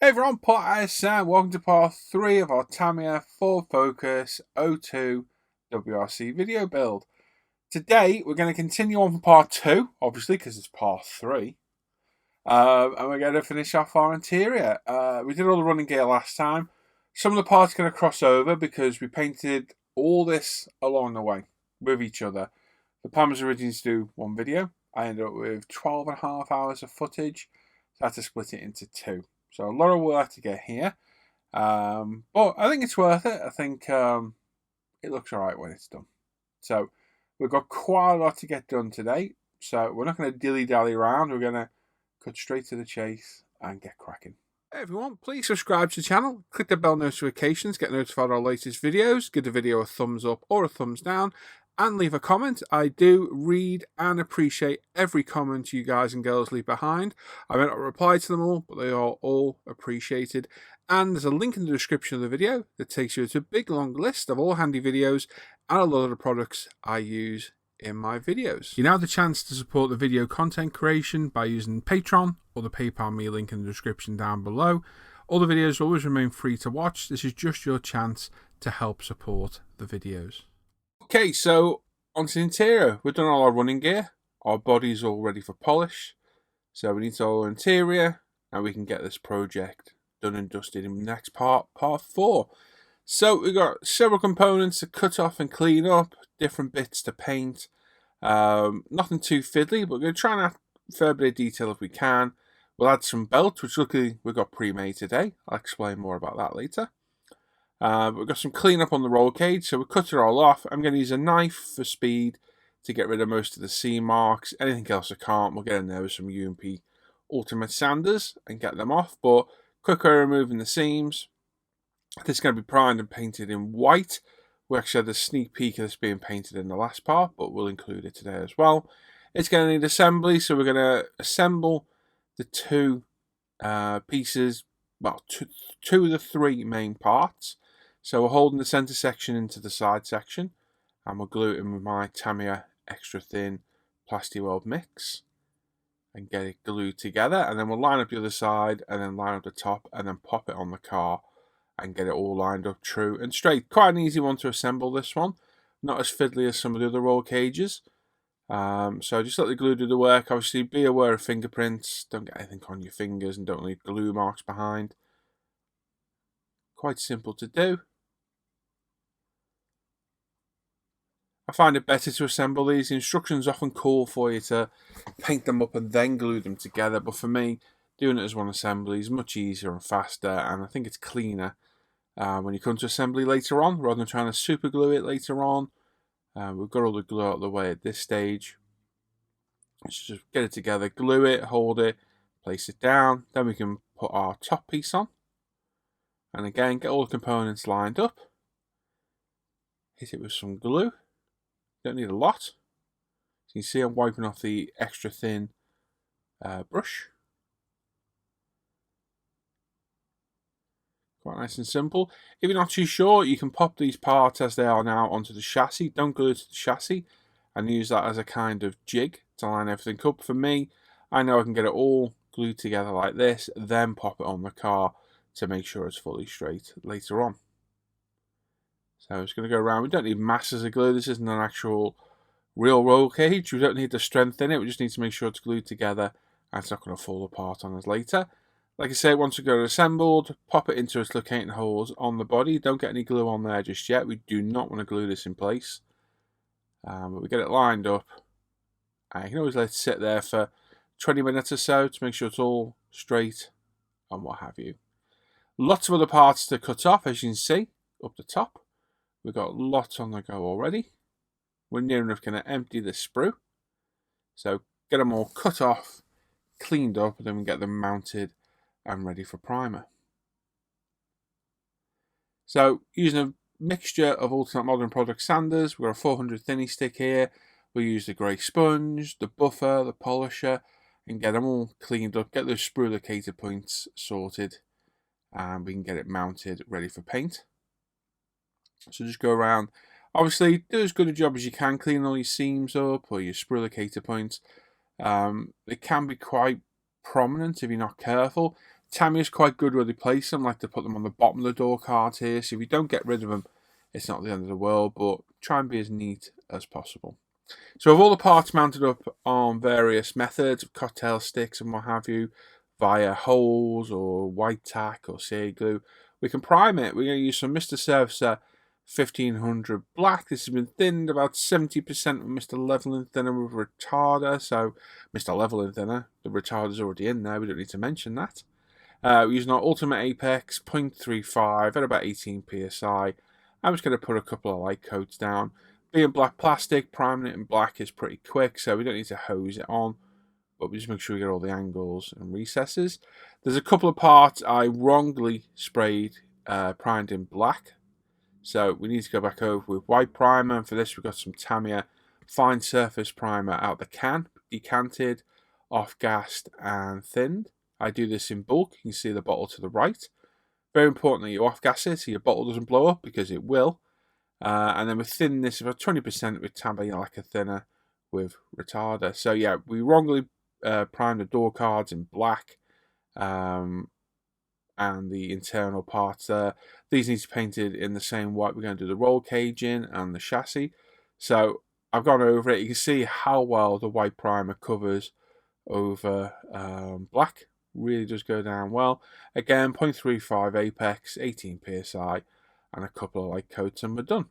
Hey everyone, Pot as Sam. Welcome to part 3 of our Tamiya Full Focus 02 WRC video build. Today we're going to continue on for part 2, obviously because it's part 3. And we're going to finish off our interior. We did all the running gear last time. Some of the parts are going to cross over because we painted all this along the way with each other. The plan was originally to do one video. I ended up with 12.5 hours of footage, so I had to split it into 2. So a lot of work to get here, but I think it's worth it. I think it looks alright when it's done. So we've got quite a lot to get done today, so we're not going to dilly-dally around. We're going to cut straight to the chase and get cracking. Hey everyone, please subscribe to the channel, click the bell notifications, get notified of our latest videos, give the video a thumbs up or a thumbs down, and leave a comment. I do read and appreciate every comment you guys and girls leave behind. I may not reply to them all, but they are all appreciated. And there's a link in the description of the video that takes you to a big long list of all handy videos and a lot of the products I use in my videos. You now have the chance to support the video content creation by using Patreon or the PayPal me link in the description down below. All the videos will always remain free to watch. This is just your chance to help support the videos. Okay, so onto the interior. We've done all our running gear. Our body's all ready for polish. So we need to all interior, and we can get this project done and dusted in the next part 4. So we've got several components to cut off and clean up, different bits to paint. Nothing too fiddly, but we're going to try and add a fair bit of detail if we can. We'll add some belts, which luckily we've got pre-made today. I'll explain more about that later. We've got some cleanup on the roll cage, so we'll cut it all off. I'm going to use a knife for speed to get rid of most of the seam marks. Anything else I can't, we'll get in there with some UMP Ultimate Sanders and get them off. But quickly removing the seams. This is going to be primed and painted in white. We actually had a sneak peek of this being painted in the last part, but we'll include it today as well. It's going to need assembly, so we're going to assemble the 2 pieces, well, two of the 3 main parts. So we're holding the centre section into the side section, and we'll glue it in with my Tamiya extra thin plastic weld mix and get it glued together, and then we'll line up the other side and then line up the top and then pop it on the car and get it all lined up true and straight. Quite an easy one to assemble, this one. Not as fiddly as some of the other roll cages. So just let the glue do the work. Obviously be aware of fingerprints, don't get anything on your fingers and don't leave glue marks behind. Quite simple to do. I find it better to assemble these. The instructions often call for you to paint them up and then glue them together, but for me, doing it as one assembly is much easier and faster, and I think it's cleaner when you come to assembly later on, rather than trying to super glue it later on. We've got all the glue out of the way at this stage. Let's just get it together, glue it, hold it, place it down, then we can put our top piece on. And again, get all the components lined up. Hit it with some glue. Don't need a lot. So you can see I'm wiping off the extra thin brush. Quite nice and simple. If you're not too sure, you can pop these parts as they are now onto the chassis. Don't glue it to the chassis and use that as a kind of jig to line everything up. For me, I know I can get it all glued together like this, then pop it on the car to make sure it's fully straight later on. So it's going to go around. We don't need masses of glue. This isn't an actual real roll cage. We don't need the strength in it. We just need to make sure it's glued together and it's not going to fall apart on us later. Like I say, once we got it assembled, pop it into its locating holes on the body. Don't get any glue on there just yet. We do not want to glue this in place. But we get it lined up. And you can always let it sit there for 20 minutes or so to make sure it's all straight and what have you. Lots of other parts to cut off, as you can see, up the top. We've got lots on the go already. We're near enough going to empty the sprue. So get them all cut off, cleaned up, and then we get them mounted and ready for primer. So using a mixture of Ultimate Modern Product sanders, we've got a 400 thinny stick here. We'll use the grey sponge, the buffer, the polisher, and get them all cleaned up, get those sprue locator points sorted, and we can get it mounted, ready for paint. So just go around, obviously do as good a job as you can cleaning all your seams up or your sprue locator points. It can be quite prominent if you're not careful. Tamiya's quite good where they place them, like to put them on the bottom of the door cards here. So if you don't get rid of them, it's not the end of the world, but try and be as neat as possible. So with all the parts mounted up on various methods of cocktail sticks and what have you, via holes or white tack or CA glue, we can prime it. We're going to use some Mr. Surfacer 1500 black. This has been thinned about 70% with Mr. Leveling Thinner with retarder. So Mr. Leveling Thinner, the retarder's already in there. We don't need to mention that. We're using our Ultimate Apex 0.35 at about 18 psi. I'm just going to put a couple of light coats down. Being black plastic, priming it in black is pretty quick, so we don't need to hose it on, but we just make sure we get all the angles and recesses. There's a couple of parts I wrongly sprayed primed in black, so we need to go back over with white primer, and for this we've got some Tamiya fine surface primer out the can, decanted, off-gassed and thinned. I do this in bulk. You can see the bottle to the right. Very importantly, you off-gas it so your bottle doesn't blow up, because it will. And then we thin this about 20% with Tamiya lacquer thinner with retarder. So yeah, we wrongly primed the door cards in black and the internal parts there. These need to be painted in the same white we're going to do the roll cage in and the chassis. So I've gone over it. You can see how well the white primer covers over black. Really does go down well. Again, 0.35 Apex, 18 psi, and a couple of light coats, and we're done.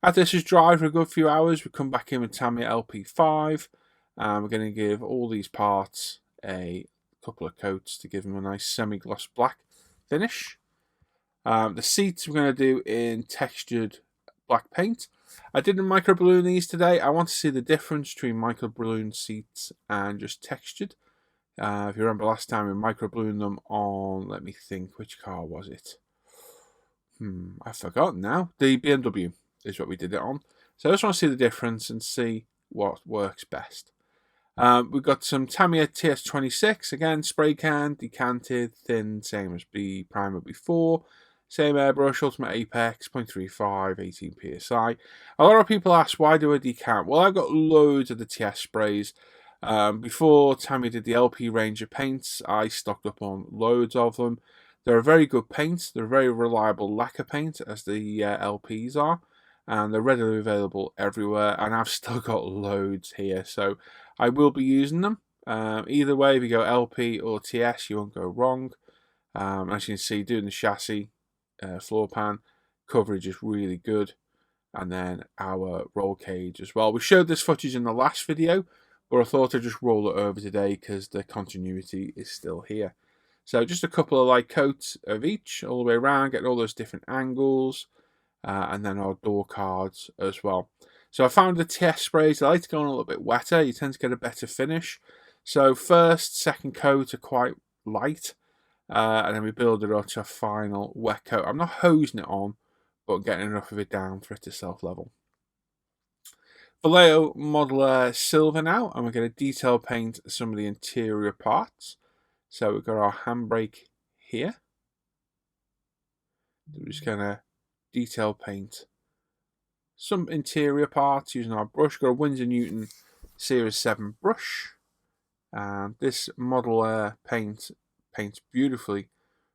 After this is dried for a good few hours, we come back in with Tamiya LP5, and we're going to give all these parts a couple of coats to give them a nice semi-gloss black finish. The seats we're going to do in textured black paint. I didn't microballoon these today. I want to see the difference between microballoon seats and just textured. If you remember last time we microballooned them on, let me think, which car was it? I've forgotten now. The BMW is what we did it on. So I just want to see the difference and see what works best. We've got some Tamiya TS26, again, spray can, decanted, thin, same as the primer before. Same airbrush, Ultimate Apex, 0.35, 18 psi. A lot of people ask, why do I decant? Well, I've got loads of the TS sprays. Before Tamiya did the LP range of paints, I stocked up on loads of them. They're a very good paint. They're a very reliable lacquer paint, as the LPs are, and they're readily available everywhere, and I've still got loads here, so I will be using them. Either way, if you go LP or TS, you won't go wrong. As you can see, doing the chassis floor pan coverage is really good, and then our roll cage as well. We showed this footage in the last video, but I thought I'd just roll it over today because the continuity is still here. So just a couple of light coats of each all the way around, getting all those different angles, and then our door cards as well. So I found the TS sprays, I like to go on a little bit wetter. You tend to get a better finish. So first, second coat are quite light, and then we build it up to a final wet coat. I'm not hosing it on, but getting enough of it down for it to self-level. Vallejo Modeler Silver now, and we're going to detail paint some of the interior parts. So we've got our handbrake here. We're just going to detail paint some interior parts using our brush. We've got a Winsor Newton Series 7 brush. And this Modeler paint paints beautifully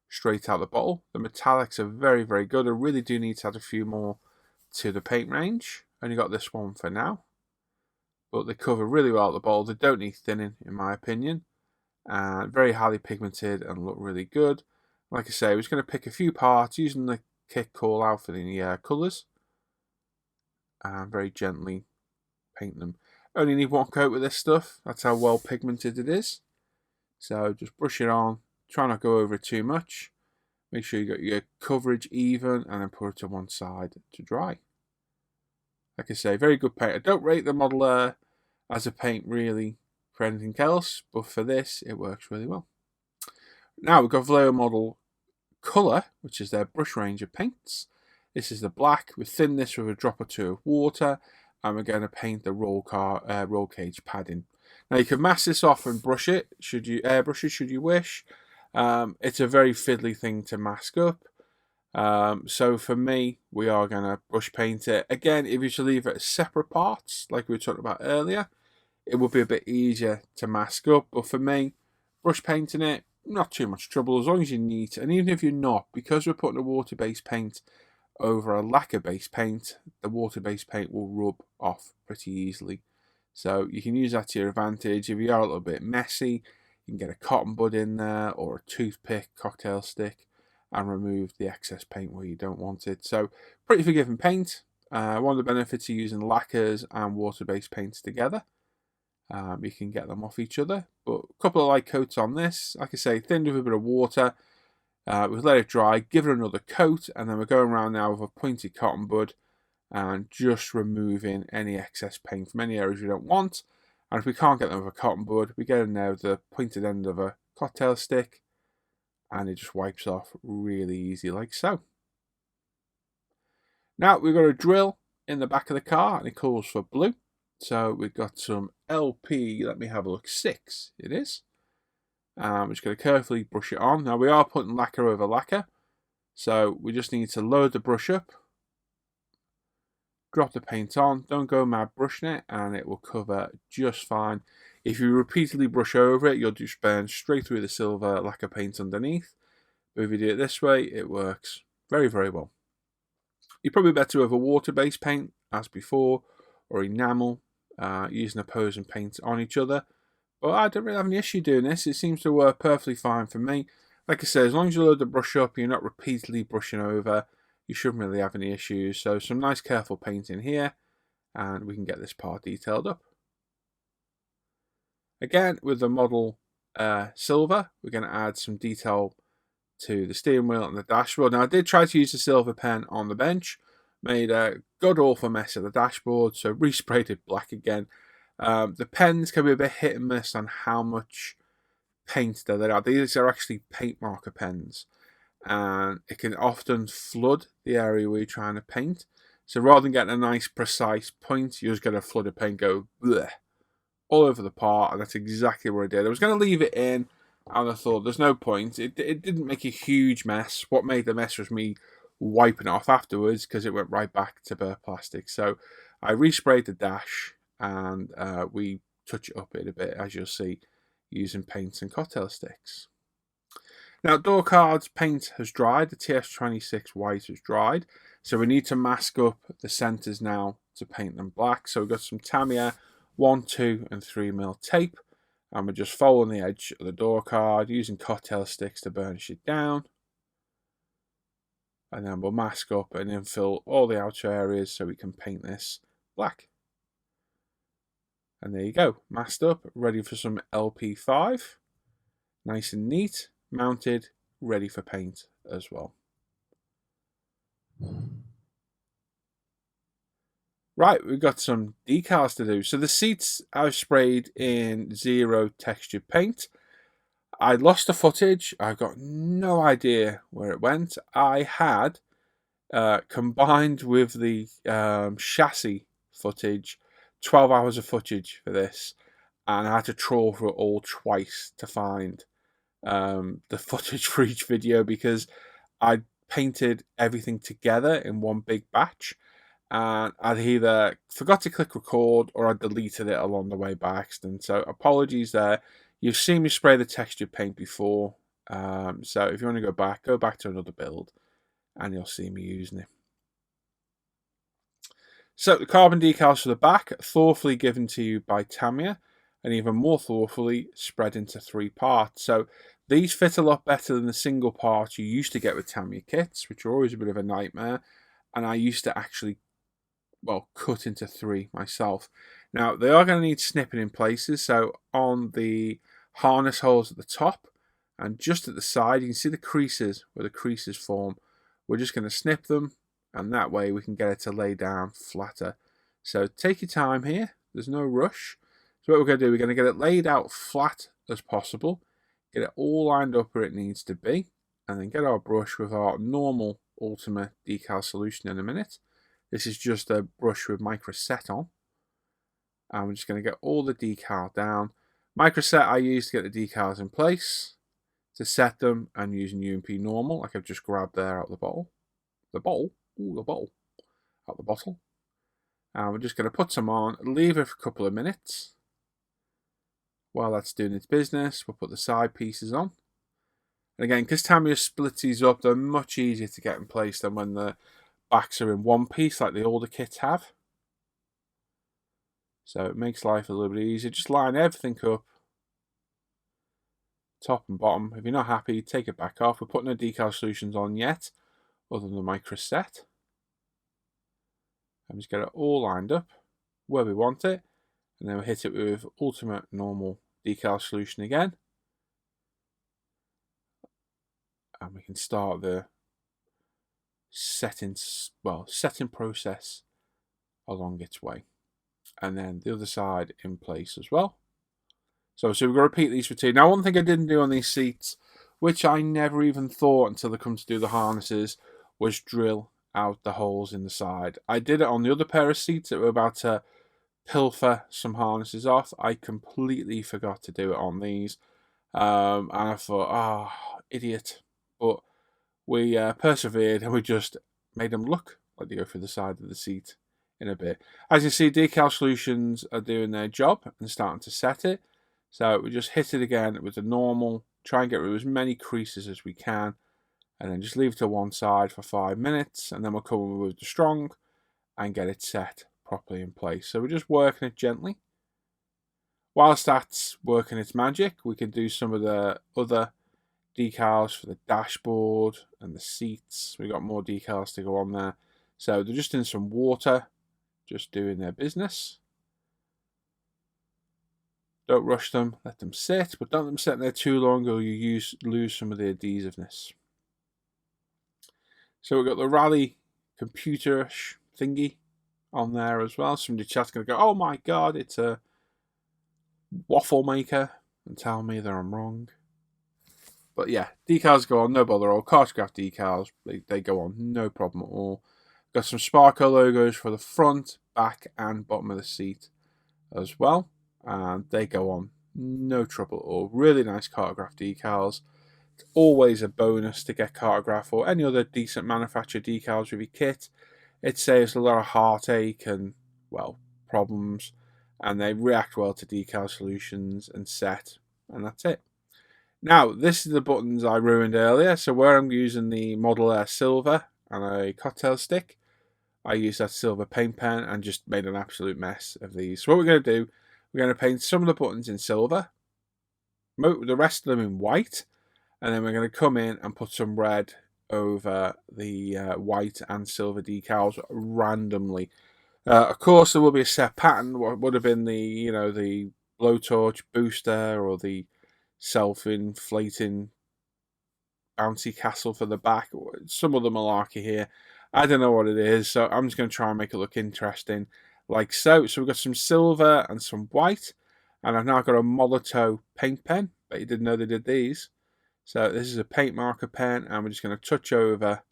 straight out the bottle. The metallics are very, very good. I really do need to add a few more to the paint range. Only got this one for now, but they cover really well at the bottle. They don't need thinning, in my opinion, and very highly pigmented and look really good. Like I say, we're just going to pick a few parts using the kit call out for the colours, and very gently paint them. Only need one coat with this stuff. That's how well pigmented it is. So just brush it on. Try not to go over it too much. Make sure you got your coverage even, and then put it to one side to dry. Like I say, very good paint. I don't rate the Modeler as a paint really for anything else, but for this, it works really well. Now we've got Vallejo Model Colour, which is their brush range of paints. This is the black. We thin this with a drop or two of water, and we're going to paint the roll cage padding. Now you can mask this off and brush it, airbrush it should you wish. It's a very fiddly thing to mask up. So for me, we are going to brush paint it. Again, if you should leave it as separate parts, like we were talking about earlier, it would be a bit easier to mask up. But for me, brush painting it, not too much trouble as long as you're neat. And even if you're not, because we're putting a water-based paint over a lacquer-based paint, the water-based paint will rub off pretty easily. So you can use that to your advantage. If you are a little bit messy, you can get a cotton bud in there or a toothpick, cocktail stick, and remove the excess paint where you don't want it. So pretty forgiving paint. One of the benefits of using lacquers and water-based paints together. You can get them off each other. But a couple of light coats on this. Like I say, thinned with a bit of water. We've let it dry, give it another coat, and then we're going around now with a pointed cotton bud and just removing any excess paint from any areas we don't want. And if we can't get them with a cotton bud, we get in there with the pointed end of a cocktail stick, and it just wipes off really easy like so. Now we've got a drill in the back of the car, and it calls for blue. So we've got some LP, let me have a look, 6 it is. I'm just going to carefully brush it on. Now we are putting lacquer over lacquer, so we just need to load the brush up, drop the paint on, don't go mad brushing it, and it will cover just fine. If you repeatedly brush over it, you'll just burn straight through the silver lacquer paint underneath. But if you do it this way, it works very, very well. You're probably better with a water-based paint, as before, or enamel, using opposing paints on each other. But I don't really have any issue doing this. It seems to work perfectly fine for me. Like I said, as long as you load the brush up, you're not repeatedly brushing over, you shouldn't really have any issues. So some nice careful painting here, and we can get this part detailed up. Again, with the model silver, we're going to add some detail to the steering wheel and the dashboard. Now I did try to use the silver pen on the bench, made a god awful mess of the dashboard, so resprayed it black again. The pens can be a bit hit and miss on how much paint there are. These are actually paint marker pens, and it can often flood the area where you're trying to paint. So rather than getting a nice precise point, you're just going to flood the paint, go bleh, all over the part, and that's exactly what I did. I was going to leave it in, and I thought there's no point. It didn't make a huge mess. What made the mess was me wiping it off afterwards, because it went right back to bare plastic. So I resprayed the dash, and we touch it up a bit, as you'll see, using paints and cocktail sticks. Now, door cards paint has dried. The TS26 white has dried, so we need to mask up the centers now to paint them black. So we've got some Tamiya 1, 2 and 3mm tape, and we're just folding the edge of the door card using cocktail sticks to burnish it down, and then we'll mask up and then fill all the outer areas so we can paint this black. And there you go, masked up, ready for some LP5. Nice and neat, mounted, ready for paint as well. Right, we've got some decals to do. So the seats I've sprayed in 0 textured paint. I lost the footage. I've got no idea where it went. I had, combined with the chassis footage, 12 hours of footage for this, and I had to trawl through it all twice to find the footage for each video, because I painted everything together in one big batch, and I'd either forgot to click record or I deleted it along the way by accident. So apologies there. You've seen me spray the textured paint before, so if you want to go back to another build, and you'll see me using it. So the carbon decals for the back, thoughtfully given to you by Tamiya, and even more thoughtfully spread into 3 parts. So these fit a lot better than the single parts you used to get with Tamiya kits, which are always a bit of a nightmare. And I used to actually, well, cut into 3 myself. Now they are going to need snipping in places. So on the harness holes at the top and just at the side, you can see the creases where the creases form. We're just going to snip them, and that way we can get it to lay down flatter. So take your time here, there's no rush. So what we're going to do, we're going to get it laid out flat as possible, get it all lined up where it needs to be, and then get our brush with our normal Ultimate decal solution in a minute. This is just a brush with microset on, and we're just going to get all the decal down. Microset I use to get the decals in place. To set them, and using UMP normal, like I've just grabbed there out the bottle. The bottle? Ooh, the bottle. Out the bottle. And we're just going to put some on, leave it for a couple of minutes. While that's doing its business, we'll put the side pieces on. And again, because Tamiya splits these up, they're much easier to get in place than when the backs are in one piece like the older kits have. So it makes life a little bit easier. Just line everything up, top and bottom. If you're not happy, take it back off. We're putting no decal solutions on yet, other than the micro set. And just get it all lined up where we want it. And then we'll hit it with ultimate normal decal solution again. And we can start the setting process along its way. And then the other side in place as well. So we're going to repeat these for 2. Now, one thing I didn't do on these seats, which I never even thought until I come to do the harnesses, was drill out the holes in the side. I did it on the other pair of seats that were about to pilfer some harnesses off. I completely forgot to do it on these. And I thought, idiot. But we persevered and we just made them look like they go through the side of the seat in a bit. As you see, decal solutions are doing their job and starting to set it. So we just hit it again with the normal, try and get rid of as many creases as we can, and then just leave it to one side for 5 minutes, and then we'll come in with the strong and get it set properly in place. So we're just working it gently. Whilst that's working its magic, we can do some of the other decals for the dashboard and the seats. We've got more decals to go on there. So they're just in some water, just doing their business. Don't rush them, let them sit, but don't let them sit there too long or you lose some of the adhesiveness. So we've got the Rally computerish thingy on there as well. Somebody in the chat's going to go, oh my god, it's a waffle maker, and tell me that I'm wrong. But yeah, decals go on, no bother at all. Cartograph decals, they go on, no problem at all. Got some Sparco logos for the front, back, and bottom of the seat as well. And they go on, no trouble at all. Really nice Cartograph decals. It's always a bonus to get Cartograph or any other decent manufacturer decals with your kit. It saves a lot of heartache and, well, problems. And they react well to decal solutions and set. And that's it. Now, this is the buttons I ruined earlier. So where I'm using the Model Air Silver and a cocktail stick, I used that silver paint pen and just made an absolute mess of these. So what we're going to do, we're going to paint some of the buttons in silver, the rest of them in white, and then we're going to come in and put some red over the white and silver decals randomly. Of course, there will be a set pattern. What would have been the the blowtorch booster or the self-inflating bouncy castle for the back. Some of the malarkey here. I don't know what it is, so I'm just going to try and make it look interesting, like so. So we've got some silver and some white, and I've now got a Molotow paint pen. But you didn't know they did these. So this is a paint marker pen, and we're just going to touch over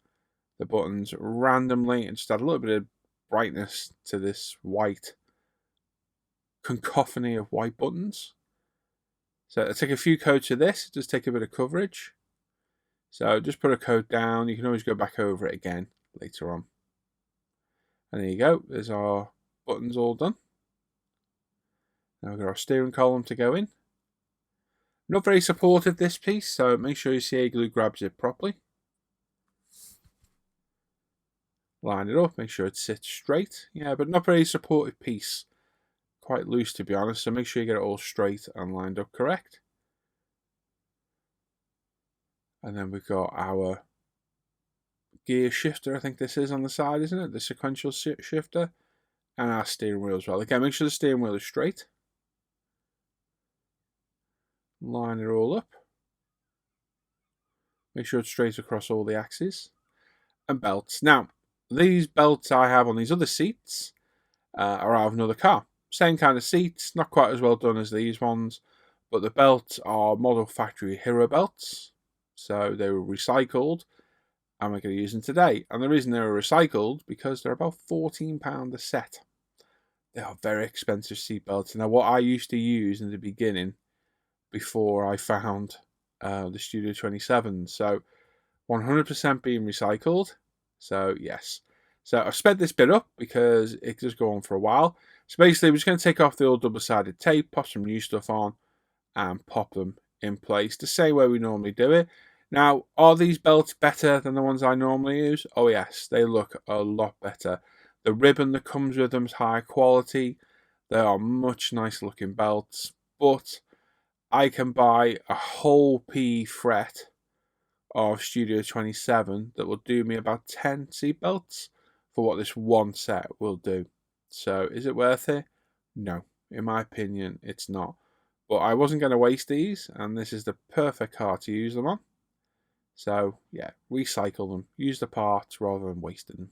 the buttons randomly and just add a little bit of brightness to this white cacophony of white buttons. So I'll take a few coats of this, just take a bit of coverage. So just put a coat down. You can always go back over it again later on. And there you go. There's our buttons all done. Now we've got our steering column to go in. Not very supportive, this piece, so make sure your CA glue grabs it properly. Line it up, make sure it sits straight. Yeah, but not very supportive piece. Quite loose, to be honest, so make sure you get it all straight and lined up correct. And then we've got our gear shifter, I think this is on the side, isn't it? The sequential shifter. And our steering wheel as well. Again, make sure the steering wheel is straight. Line it all up. Make sure it's straight across all the axes. And belts. Now, these belts I have on these other seats are out of another car. Same kind of seats, not quite as well done as these ones, but the belts are Model Factory Hero belts. So they were recycled, and we're going to use them today. And the reason they were recycled, because they're about £14 a set. They are very expensive seat belts. Now, what I used to use in the beginning, before I found the Studio 27, so 100% being recycled. So yes, so I've sped this bit up because it does go on for a while. So basically, we're just going to take off the old double-sided tape, pop some new stuff on, and pop them in place the same way we normally do it. Now, are these belts better than the ones I normally use? Oh yes, they look a lot better. The ribbon that comes with them is high quality. They are much nicer looking belts, but I can buy a whole PE fret of Studio 27 that will do me about 10 seat belts for what this one set will do. So is it worth it? No, in my opinion, it's not. But I wasn't going to waste these, and this is the perfect car to use them on. So yeah, recycle them, use the parts rather than wasting them.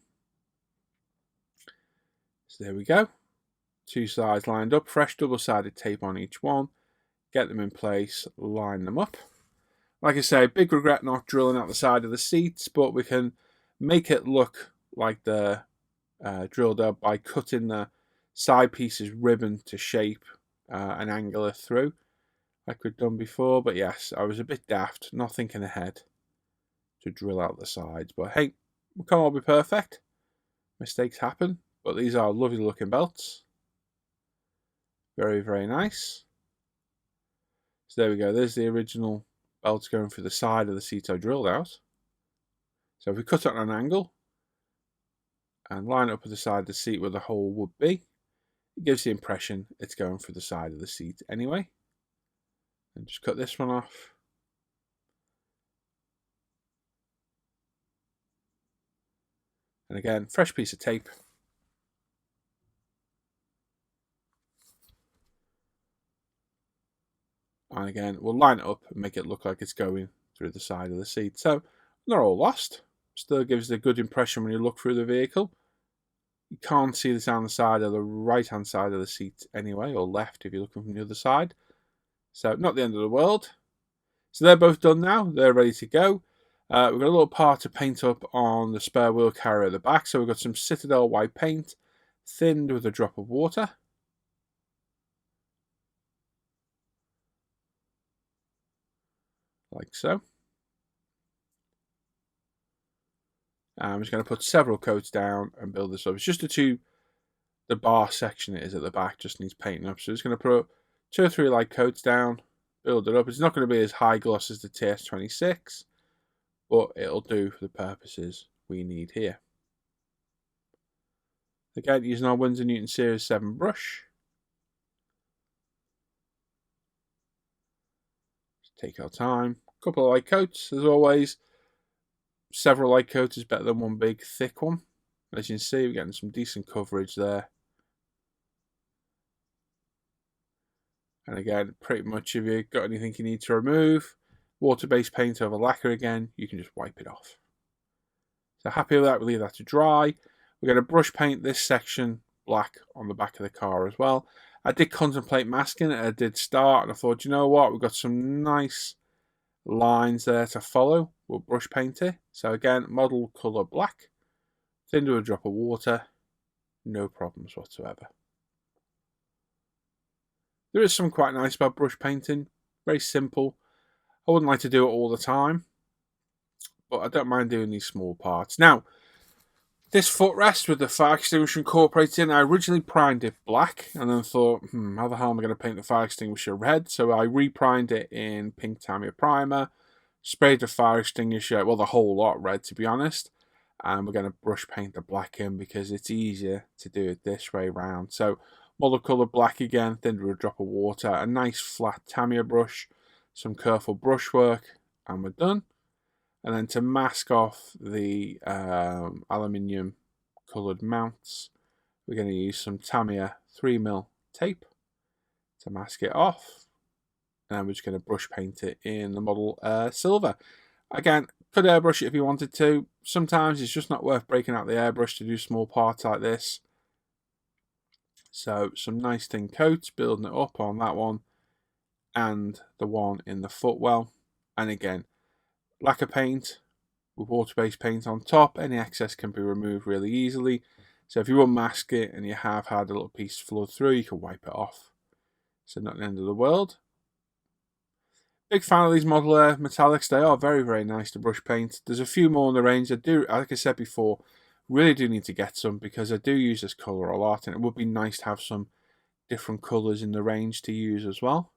So there we go. Two sides lined up, fresh double-sided tape on each one. Get them in place, line them up. Like I say, big regret not drilling out the side of the seats, but we can make it look like they're drilled up by cutting the side pieces ribbon to shape an angular through, like we've done before. But yes, I was a bit daft, not thinking ahead to drill out the sides. But hey, we can't all be perfect. Mistakes happen, but these are lovely looking belts. Very, very nice. So there we go. There's the original belts going through the side of the seat I drilled out. So if we cut it on an angle and line it up with the side of the seat where the hole would be, it gives the impression it's going through the side of the seat anyway. And just cut this one off. And again, fresh piece of tape. And again, we'll line it up and make it look like it's going through the side of the seat. So not all lost. Still gives a good impression when you look through the vehicle. You can't see this on the side of the right-hand side of the seat anyway, or left if you're looking from the other side. So not the end of the world. So they're both done now. They're ready to go. We've got a little part to paint up on the spare wheel carrier at the back. So we've got some Citadel white paint, thinned with a drop of water. Like so. I'm just going to put several coats down and build this up. It's just the bar section it is at the back just needs painting up. So just going to put 2 or 3 light coats down, build it up. It's not going to be as high gloss as the TS26, but it'll do for the purposes we need here. Again, using our Winsor Newton Series 7 brush. Just take our time. A couple of light coats, as always. Several light coats is better than one big thick one. As you can see, we're getting some decent coverage there. And again, pretty much if you've got anything you need to remove, water-based paint over lacquer again, you can just wipe it off. So happy with that, we'll leave that to dry. We're going to brush paint this section black on the back of the car as well. I did contemplate masking it, I did start, and I thought, you know what, we've got some nice lines there to follow. We'll brush paint it. So again, model colour black, thin to a drop of water, no problems whatsoever. There is some quite nice about brush painting, very simple. I wouldn't like to do it all the time, but I don't mind doing these small parts. Now, this footrest with the fire extinguisher incorporated in, I originally primed it black and then thought, how the hell am I going to paint the fire extinguisher red? So I reprimed it in pink Tamiya primer, sprayed the fire extinguisher, well, the whole lot red to be honest, and we're going to brush paint the black in because it's easier to do it this way round. So model colour black again, thinned with a drop of water, a nice flat Tamiya brush, some careful brushwork, and we're done. And then to mask off the aluminium coloured mounts, we're going to use some Tamiya 3mm tape to mask it off. And then we're just going to brush paint it in the model silver. Again, could airbrush it if you wanted to. Sometimes it's just not worth breaking out the airbrush to do small parts like this. So some nice thin coats, building it up on that one and the one in the footwell. And again, lacquer paint with water-based paint on top. Any excess can be removed really easily. So if you unmask it and you have had a little piece flood through, you can wipe it off. So not the end of the world. Big fan of these model metallics. They are very, very nice to brush paint. There's a few more in the range. I do, like I said before, really do need to get some because I do use this colour a lot, and it would be nice to have some different colours in the range to use as well.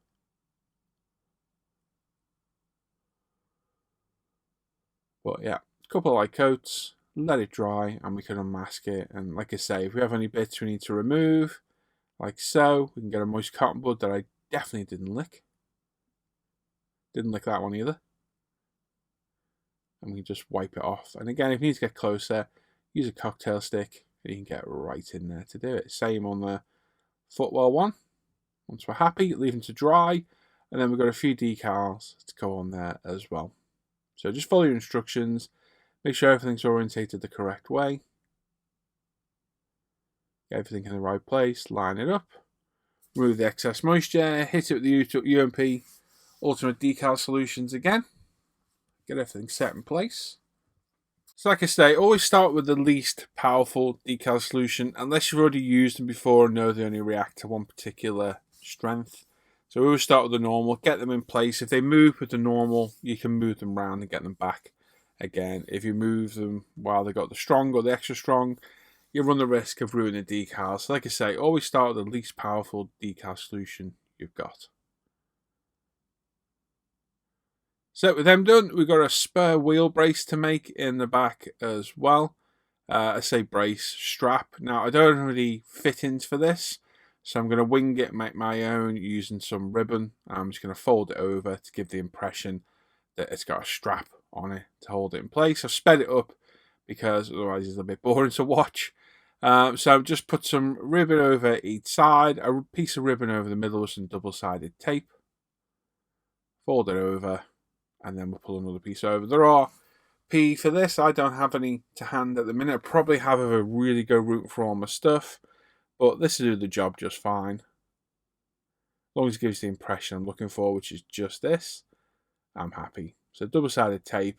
But yeah, a couple of light coats, let it dry, and we can unmask it. And like I say, if we have any bits we need to remove, like so, we can get a moist cotton bud that I definitely didn't lick. Didn't lick that one either. And we just wipe it off. And again, if you need to get closer, use a cocktail stick. You can get right in there to do it. Same on the footwell one. Once we're happy, leave them to dry. And then we've got a few decals to go on there as well. So just follow your instructions. Make sure everything's orientated the correct way. Get everything in the right place. Line it up. Remove the excess moisture. Hit it with the UMP Ultimate Decal Solutions again. Get everything set in place. So like I say, always start with the least powerful decal solution, unless you've already used them before and know they only react to one particular strength. So we always start with the normal, get them in place. If they move with the normal, you can move them around and get them back again. If you move them while they got the strong or the extra strong, you run the risk of ruining the decal. So like I say, always start with the least powerful decal solution you've got. So with them done, we've got a spare wheel brace to make in the back as well. I say brace, strap. Now, I don't have any fittings for this, so I'm going to wing it, make my own using some ribbon. I'm just going to fold it over to give the impression that it's got a strap on it to hold it in place. I've sped it up because otherwise it's a bit boring to watch. So I've just put some ribbon over each side, a piece of ribbon over the middle with some double-sided tape. Fold it over, and then we'll pull another piece over. There are P for this. I don't have any to hand at the minute. I probably have if I really go root for all my stuff, but this will do the job just fine. As long as it gives the impression I'm looking for, which is just this, I'm happy. So double-sided tape,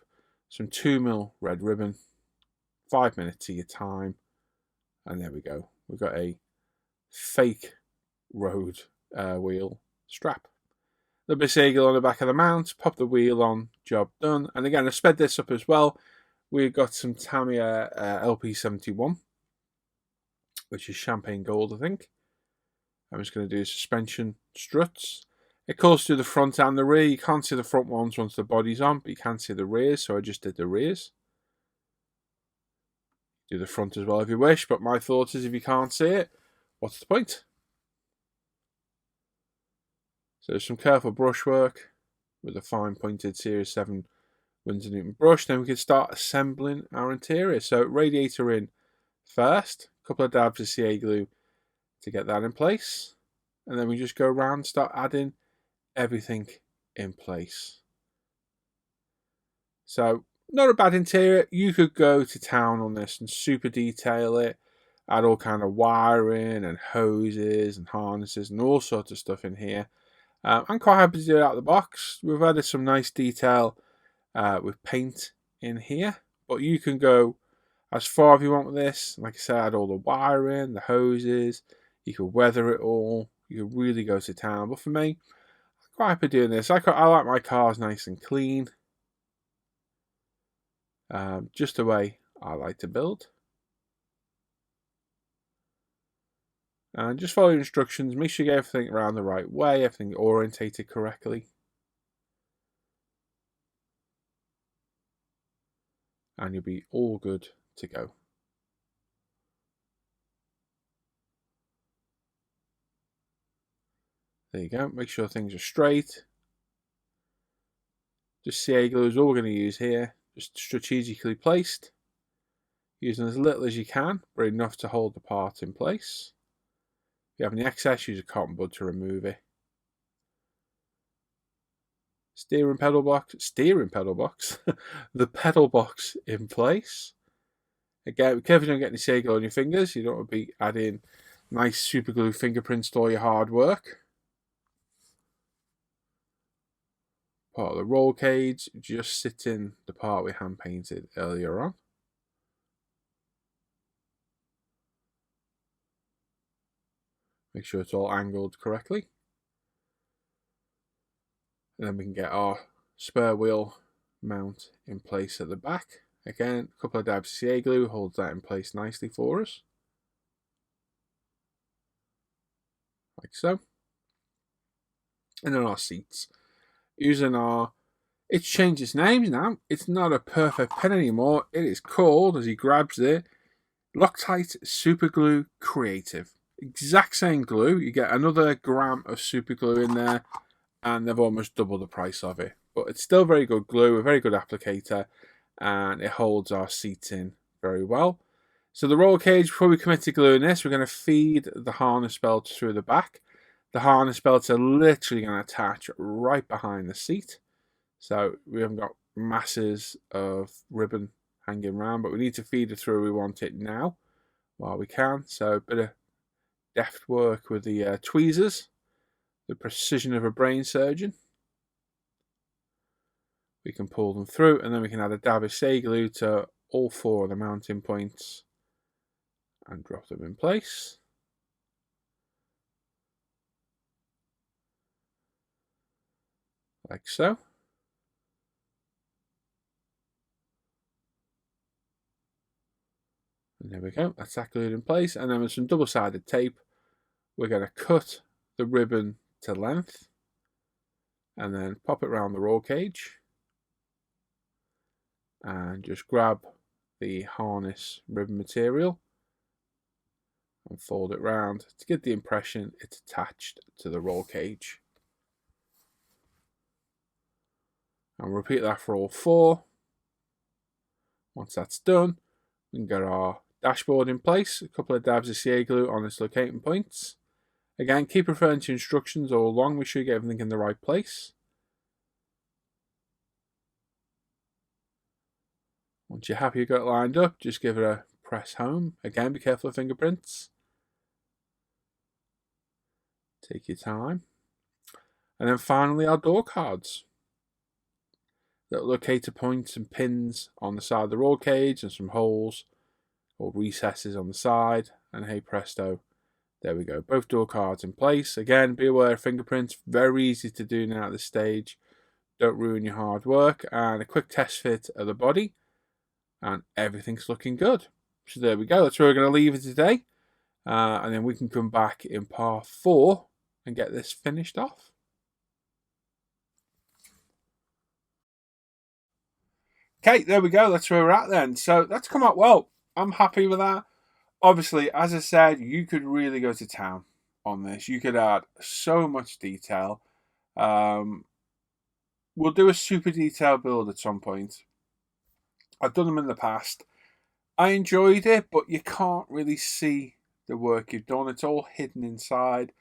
some 2mm red ribbon, 5 minutes of your time, and there we go. We've got a fake road wheel strap. The bisagle on the back of the mount, pop the wheel on, job done. And again, I sped this up as well. We've got some Tamiya LP71, which is champagne gold, I think. I'm just going to do suspension struts. It calls through the front and the rear. You can't see the front ones once the body's on, but you can see the rears, so I just did the rears. Do the front as well if you wish, but my thought is if you can't see it, what's the point? So some careful brushwork with a fine pointed Series 7 Winsor Newton brush. Then we can start assembling our interior. So radiator in first, a couple of dabs of CA glue to get that in place. And then we just go around and start adding everything in place. So not a bad interior. You could go to town on this and super detail it. Add all kind of wiring and hoses and harnesses and all sorts of stuff in here. I'm quite happy to do it out of the box. We've added some nice detail with paint in here, but you can go as far as you want with this. Like I said, add all the wiring, the hoses. You could weather it all. You could really go to town. But for me, I'm quite happy doing this. I like my cars nice and clean. Just the way I like to build. And just follow your instructions. Make sure you get everything around the right way, everything orientated correctly. And you'll be all good to go. There you go. Make sure things are straight. Just CA glue is all we're going to use here. Just strategically placed. Using as little as you can, but enough to hold the part in place. If you have any excess, use a cotton bud to remove it. Steering pedal box, the pedal box in place. Again, be careful you don't get any CA glue on your fingers. You don't want to be adding nice super glue fingerprints to all your hard work. Part of the roll cage, just sit in the part we hand painted earlier on. Make sure it's all angled correctly. And then we can get our spare wheel mount in place at the back. Again, a couple of dabs of CA glue holds that in place nicely for us. Like so. And then our seats. Using our It's changed its name now. It's not a perfect pen anymore. It is called, as he grabs it, Loctite Super Glue Creative. Exact same glue. You get another gram of super glue in there, and they've almost doubled the price of it. But it's still very good glue, a very good applicator, and it holds our seats in very well. So the roll cage, before we commit to gluing this, we're going to feed the harness belt through the back. The harness belts are literally going to attach right behind the seat. So we haven't got masses of ribbon hanging around, but we need to feed it through. We want it now while we can. So a bit of deft work with the tweezers, the precision of a brain surgeon. We can pull them through, and then we can add a dab of shea glue to all 4 of the mounting points and drop them in place. Like so. And there we go, that's that glued in place. And then with some double-sided tape, we're going to cut the ribbon to length and then pop it around the roll cage and just grab the harness ribbon material and fold it round to get the impression it's attached to the roll cage. And we'll repeat that for all 4. Once that's done, we can get our dashboard in place, a couple of dabs of CA glue on its locating points. Again, keep referring to instructions all along, make sure you get everything in the right place. Once you're happy you've got it lined up, just give it a press home. Again, be careful of fingerprints. Take your time. And then finally our door cards. Little locator points and pins on the side of the roll cage and some holes or recesses on the side, and hey presto, there we go, both door cards in place. Again, be aware of fingerprints, very easy to do now at this stage, don't ruin your hard work. And a quick test fit of the body, and everything's looking good. So there we go, that's where we're going to leave it today, and then we can come back in part 4 and get this finished off. Okay, there we go, that's where we're at then. So that's come out well. I'm happy with that. Obviously, as I said, you could really go to town on this. You could add so much detail. We'll do a super detailed build at some point. I've done them in the past. I enjoyed it, but you can't really see the work you've done. It's all hidden inside,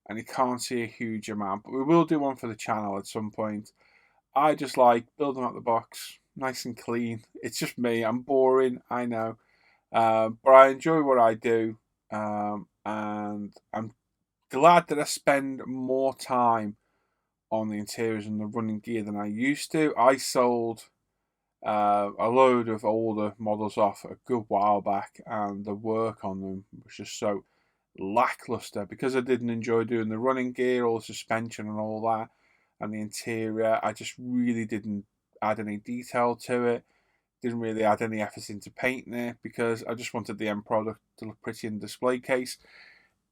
and you can't see a huge amount. But we will do one for the channel at some point. I just like building out the box, nice and clean. It's just me. I'm boring, I know. But I enjoy what I do, and I'm glad that I spend more time on the interiors and the running gear than I used to. I sold a load of older models off a good while back, and the work on them was just so lackluster because I didn't enjoy doing the running gear, all the suspension and all that, and the interior. I just really didn't add any detail to it. Didn't really add any effort into painting it because I just wanted the end product to look pretty in the display case.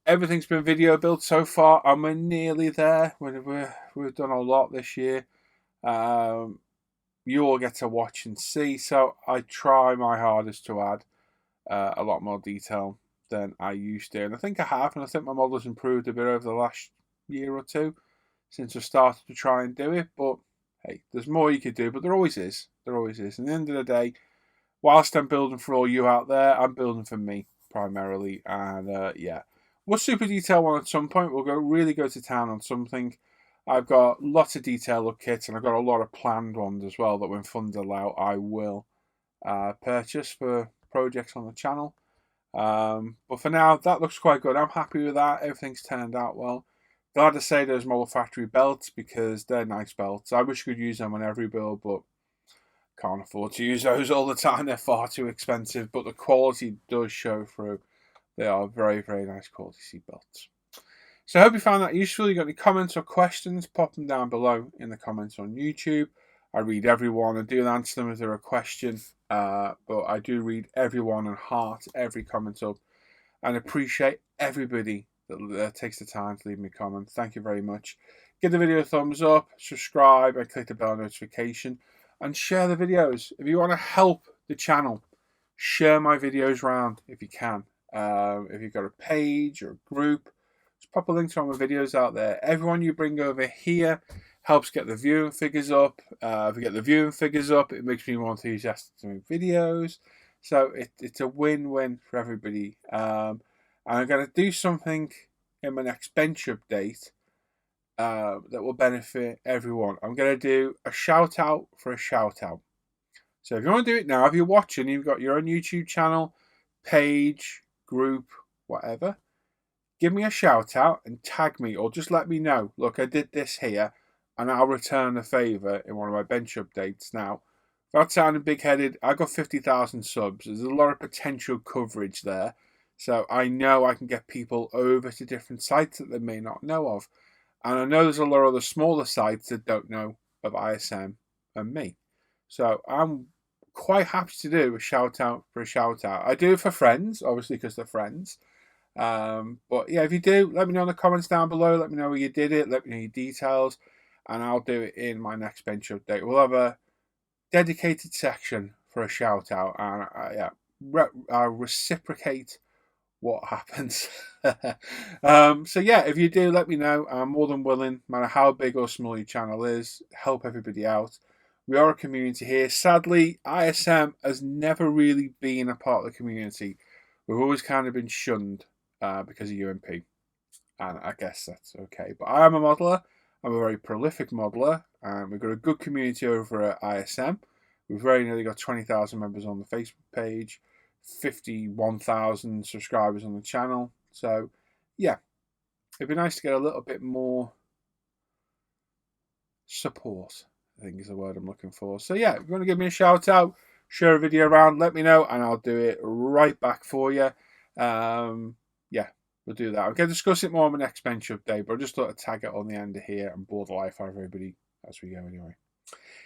Everything's been video built so far, and we're nearly there. We've done a lot this year. You all get to watch and see, so I try my hardest to add a lot more detail than I used to, and I think I have, and I think my model's improved a bit over the last year or two since I started to try and do it. But hey, there's more you could do, but there always is. There always is. And at the end of the day, whilst I'm building for all you out there, I'm building for me primarily. And yeah, we'll super detail one at some point. We'll really go to town on something. I've got lots of detail up kits, and I've got a lot of planned ones as well that when funds allow, I will purchase for projects on the channel. But for now, that looks quite good. I'm happy with that. Everything's turned out well. Glad to say those Model Factory belts because they're nice belts. I wish I could use them on every build, but can't afford to use those all the time. They're far too expensive, but the quality does show through. They are very, very nice quality seat belts. So I hope you found that useful. You got any comments or questions, pop them down below in the comments on YouTube. I read everyone and do answer them if they're a question, but I do read everyone and heart every comment up, and appreciate everybody that takes the time to leave me a comment. Thank you very much. Give the video a thumbs up, subscribe, and click the bell notification, and share the videos. If you want to help the channel, share my videos around if you can. If you've got a page or a group, just pop a link to all my videos out there. Everyone you bring over here helps get the viewing figures up. If we get the viewing figures up, it makes me more enthusiastic to make videos. So it's a win-win for everybody. And I'm going to do something in my next bench update that will benefit everyone. I'm going to do a shout out for a shout out. So if you want to do it now, if you're watching, you've got your own YouTube channel, page, group, whatever, give me a shout out and tag me, or just let me know, look, I did this here, and I'll return a favour in one of my bench updates. Now, without sounding big-headed, I got 50,000 subs. There's a lot of potential coverage there. So I know I can get people over to different sites that they may not know of. And I know there's a lot of the smaller sites that don't know of ISM and me. So I'm quite happy to do a shout out for a shout out. I do it for friends, obviously, because they're friends. But yeah, if you do, let me know in the comments down below. Let me know where you did it. Let me know your details. And I'll do it in my next bench update. We'll have a dedicated section for a shout out. And I'll reciprocate what happens. So yeah, if you do, let me know. I'm more than willing, no matter how big or small your channel is, help everybody out. We are a community here. Sadly, ISM has never really been a part of the community. We've always kind of been shunned because of UMP. And I guess that's okay. But I am a modeler. I'm a very prolific modeler. And we've got a good community over at ISM. We've very nearly got 20,000 members on the Facebook page. 51,000 subscribers on the channel. So yeah, it'd be nice to get a little bit more support, I think is the word I'm looking for. So yeah, if you want to give me a shout out, share a video around, let me know, and I'll do it right back for you. Yeah, we'll do that. I'm going to discuss it more on my next bench update, but I just thought I'd tag it on the end of here and bore the life out of everybody as we go anyway.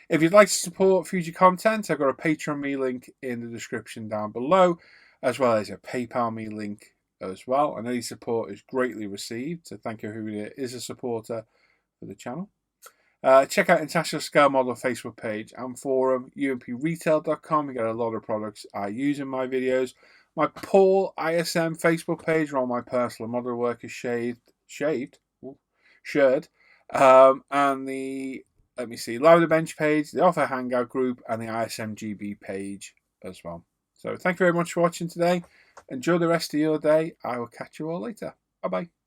If you'd like to support future content, I've got a Patreon me link in the description down below, as well as a PayPal me link as well. And any support is greatly received, so thank you who is a supporter for the channel. Check out International Scale Model Facebook page and forum, umpretail.com. You get a lot of products I use in my videos. My Paul ISM Facebook page where all my personal model work is shared. And the Let me see, Live the Bench page, the Off Air Hangout group, and the ISMGB page as well. So thank you very much for watching today. Enjoy the rest of your day. I will catch you all later. Bye-bye.